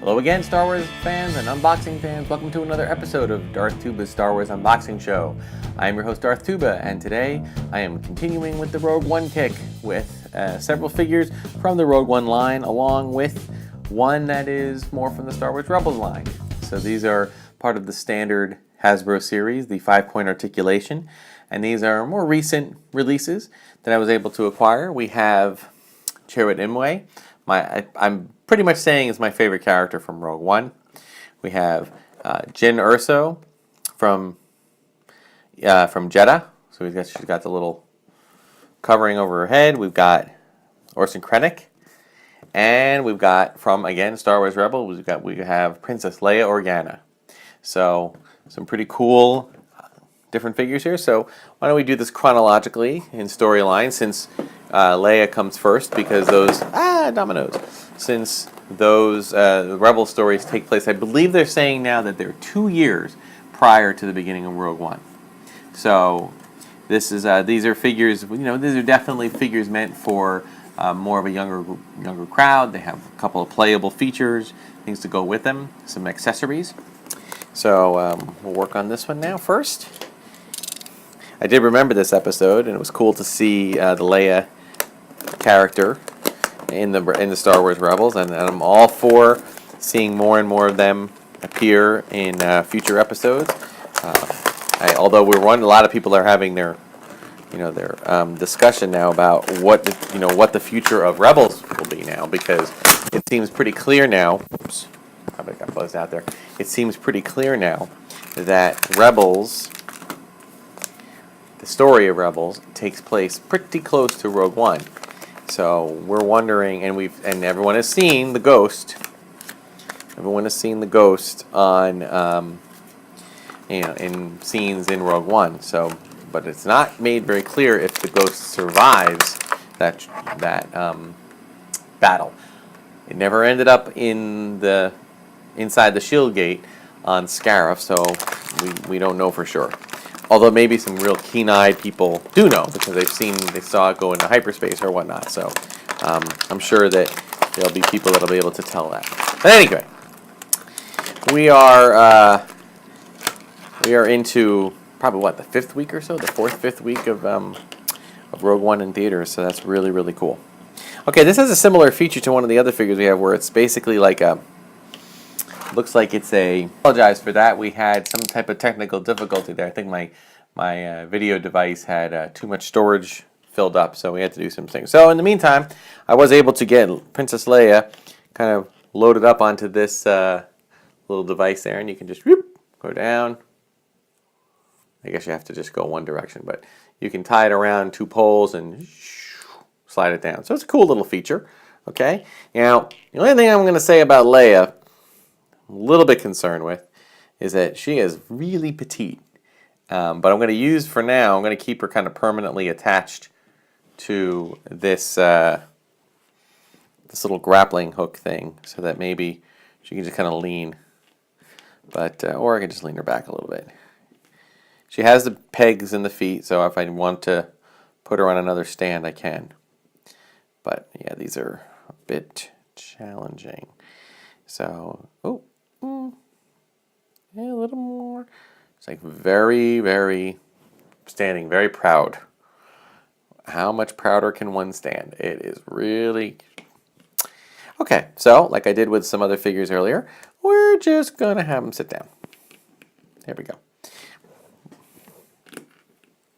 Hello again, Star Wars fans and unboxing fans. Welcome to another episode of Darthtuba's Star Wars Unboxing Show. I am your host, Darthtuba, and today I am continuing with the Rogue One kick with several figures from the Rogue One line, along with one that is more from the Star Wars Rebels line. So these are part of the standard Hasbro series, the 5-point articulation, and these are more recent releases that I was able to acquire. We have Chirrut Imwe. I'm pretty much saying is my favorite character from Rogue One. We have Jyn Erso from Jedha. So she's got the little covering over her head. We've got Orson Krennic, and we've got from again Star Wars Rebels. We have Princess Leia Organa. So some pretty cool different figures here. So why don't we do this chronologically in storyline, since Leia comes first, because those dominoes. Since those Rebel stories take place, I believe they're saying now that they're 2 years prior to the beginning of Rogue One. So this is these are figures. These are definitely figures meant for more of a younger crowd. They have a couple of playable features, things to go with them, some accessories. So we'll work on this one now first. I did remember this episode, and it was cool to see the Leia character in the Star Wars Rebels, and I'm all for seeing more and more of them appear in future episodes. Although a lot of people are having their discussion now about what the future of Rebels will be now, because it seems pretty clear now. Oops, probably got buzzed out there. It seems pretty clear now that Rebels, the story of Rebels, takes place pretty close to Rogue One. So we're wondering, and everyone has seen the Ghost. Everyone has seen the Ghost on, in scenes in Rogue One. So, but it's not made very clear if the Ghost survives that battle. It never ended up inside the Shield Gate on Scarif, so we don't know for sure. Although maybe some real keen-eyed people do know, because they saw it go into hyperspace or whatnot. So I'm sure that there'll be people that'll be able to tell that. But anyway, we are into probably the 5th week or so, the 4th, 5th week of Rogue One in theaters. So that's really, really cool. Okay, this has a similar feature to one of the other figures we have, where it's basically like looks like it's apologize for that. We had some type of technical difficulty there. I think my video device had too much storage filled up, so we had to do some things. So in the meantime, I was able to get Princess Leia kind of loaded up onto this little device there, and you can just go down. I guess you have to just go one direction, but you can tie it around 2 poles and slide it down. So it's a cool little feature. Okay. Now, the only thing I'm going to say about Leia, I'm a little bit concerned with, is that she is really petite. But I'm going to use, for now, I'm going to keep her kind of permanently attached to this this little grappling hook thing, so that maybe she can just kind of lean. But or I can just lean her back a little bit. She has the pegs in the feet, so if I want to put her on another stand, I can. But yeah, these are a bit challenging. So, a little more. It's like very, very standing, very proud. How much prouder can one stand? It is really... Okay, so like I did with some other figures earlier, we're just going to have them sit down. There we go.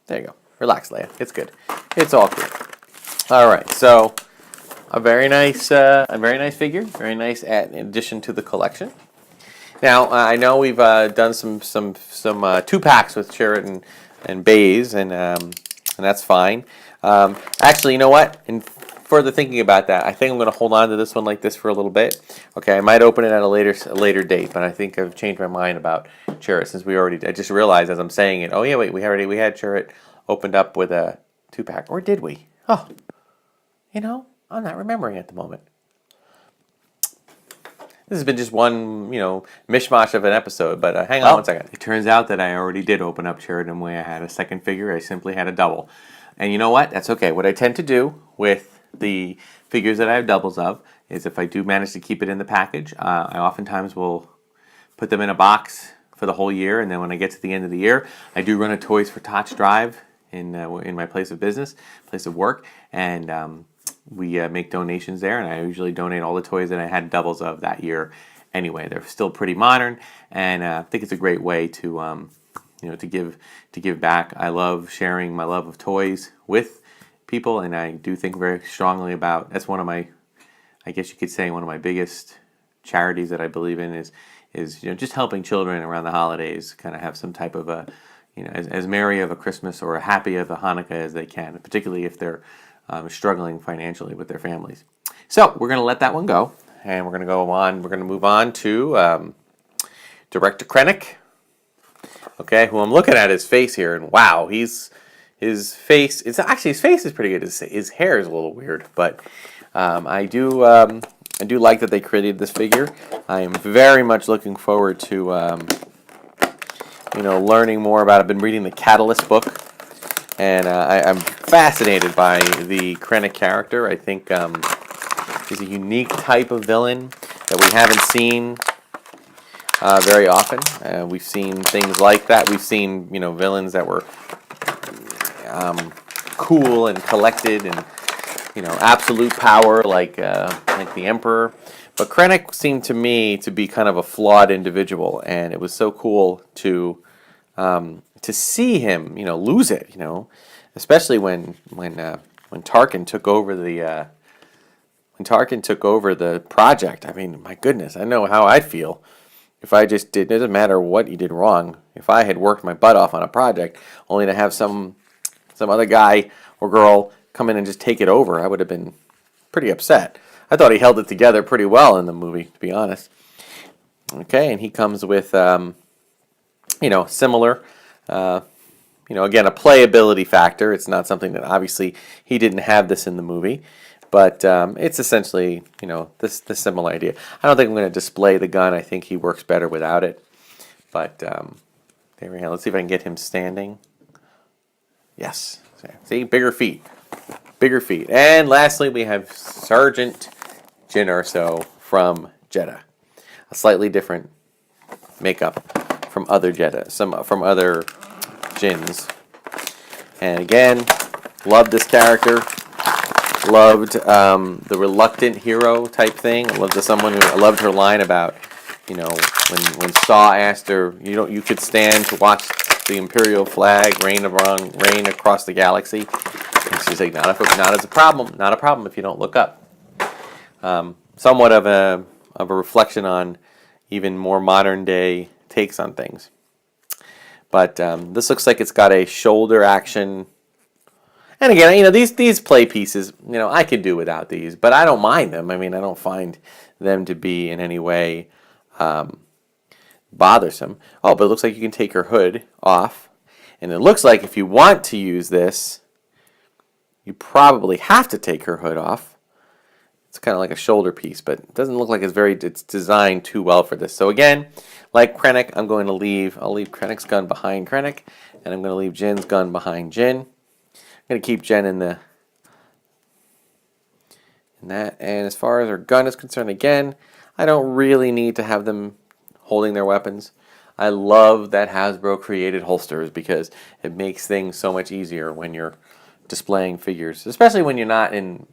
There you go. Relax, Leia. It's good. It's all good. All right, so a very nice figure, very nice addition to the collection. Now I know we've done some 2-packs with Chirrut and Baze, and that's fine. Actually, you know what? In further thinking about that, I think I'm going to hold on to this one like this for a little bit. Okay, I might open it at a later date, but I think I've changed my mind about Chirrut, since I just realized as I'm saying it. Oh yeah, wait, we had Chirrut opened up with a 2-pack, or did we? Oh, I'm not remembering at the moment. This has been just one, mishmash of an episode, but hang on one second. It turns out that I already did open up Chirrut Imwe. I had a second figure. I simply had a double. And you know what? That's okay. What I tend to do with the figures that I have doubles of is if I do manage to keep it in the package, I oftentimes will put them in a box for the whole year, and then when I get to the end of the year, I do run a Toys for Tots drive in my place of business, place of work, and we make donations there, and I usually donate all the toys that I had doubles of that year. Anyway, they're still pretty modern, and I think it's a great way to to give back. I love sharing my love of toys with people, and I do think very strongly about. That's one of my, I guess you could say, one of my biggest charities that I believe in is just helping children around the holidays kind of have some type of a as merry of a Christmas or a happy of a Hanukkah as they can, particularly if they're struggling financially with their families. So we're going to let that one go, and we're going to go on. We're going to move on to Director Krennic. Okay, who I'm looking at his face here, and wow, his face. His face is pretty good. His hair is a little weird, but I do like that they created this figure. I am very much looking forward to learning more about it. I've been reading the Catalyst book, and I'm fascinated by the Krennic character. I think he's a unique type of villain that we haven't seen very often. We've seen things like that. We've seen villains that were cool and collected and absolute power like the Emperor. But Krennic seemed to me to be kind of a flawed individual, and it was so cool to see him lose it. Especially when Tarkin took over the project. I mean, my goodness, I know how I'd feel if I just did. It doesn't matter what you did wrong. If I had worked my butt off on a project, only to have some other guy or girl come in and just take it over, I would have been pretty upset. I thought he held it together pretty well in the movie, to be honest. Okay, and he comes with similar. Again, a playability factor. It's not something that obviously he didn't have this in the movie, but it's essentially this similar idea. I don't think I'm going to display the gun. I think he works better without it. But there we go. Let's see if I can get him standing. Yes. See, bigger feet. And lastly, we have Sergeant Jyn Erso from Jedha. A slightly different makeup from other Jedha, from other Jins. And again, loved this character. Loved the reluctant hero type thing. I loved her line about, when Saw asked her, you could stand to watch the Imperial flag rain across the galaxy. And she's like, not a problem if you don't look up. Somewhat of a reflection on even more modern day takes on things. But this looks like it's got a shoulder action. And again, these play pieces, I could do without these, but I don't mind them. I mean, I don't find them to be in any way bothersome. Oh, but it looks like you can take her hood off. And it looks like if you want to use this, you probably have to take her hood off. It's kind of like a shoulder piece, but it doesn't look like it's designed too well for this. So again, like Krennic, I'll leave Krennic's gun behind Krennic, and I'm going to leave Jyn's gun behind Jyn. I'm going to keep Jyn in that. And as far as her gun is concerned, again, I don't really need to have them holding their weapons. I love that Hasbro created holsters because it makes things so much easier when you're displaying figures, especially when you're not in,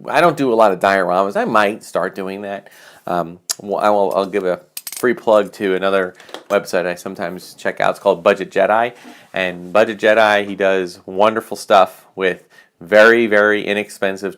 I don't do a lot of dioramas. I might start doing that. I'll give a free plug to another website I sometimes check out. It's called Budget Jedi. And Budget Jedi, he does wonderful stuff with very, very inexpensive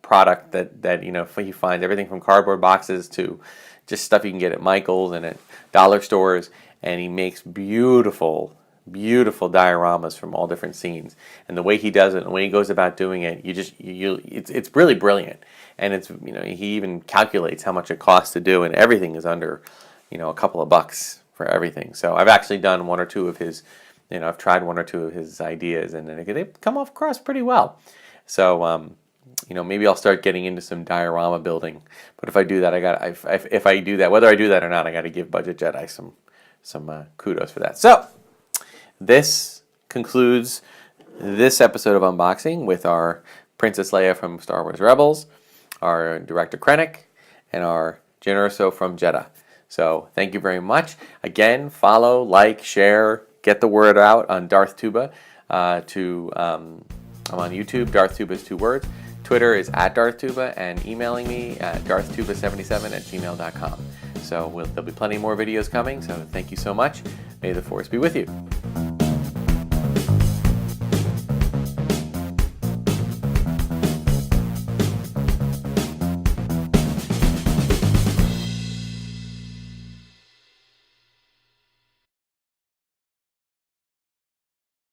product that he finds everything from cardboard boxes to just stuff you can get at Michael's and at dollar stores. And he makes beautiful dioramas from all different scenes, and the way he does it, and the way he goes about doing it, it's really brilliant. And it's he even calculates how much it costs to do, and everything is under a couple of bucks for everything. So I've actually done one or two of his, I've tried one or two of his ideas, and they've come across pretty well. So maybe I'll start getting into some diorama building. But if I do that, if I do that, whether I do that or not, I got to give Budget Jedi some kudos for that. So this concludes this episode of unboxing with our Princess Leia from Star Wars Rebels, our Director Krennic, and our Jyn Erso from Jeddah. So thank you very much. Again, follow, like, share, get the word out on Darthtuba. I'm on YouTube. Darthtuba is 2 words. Twitter is @Darthtuba, and emailing me at darthtuba77@gmail.com. So there'll be plenty more videos coming, so thank you so much. May the Force be with you.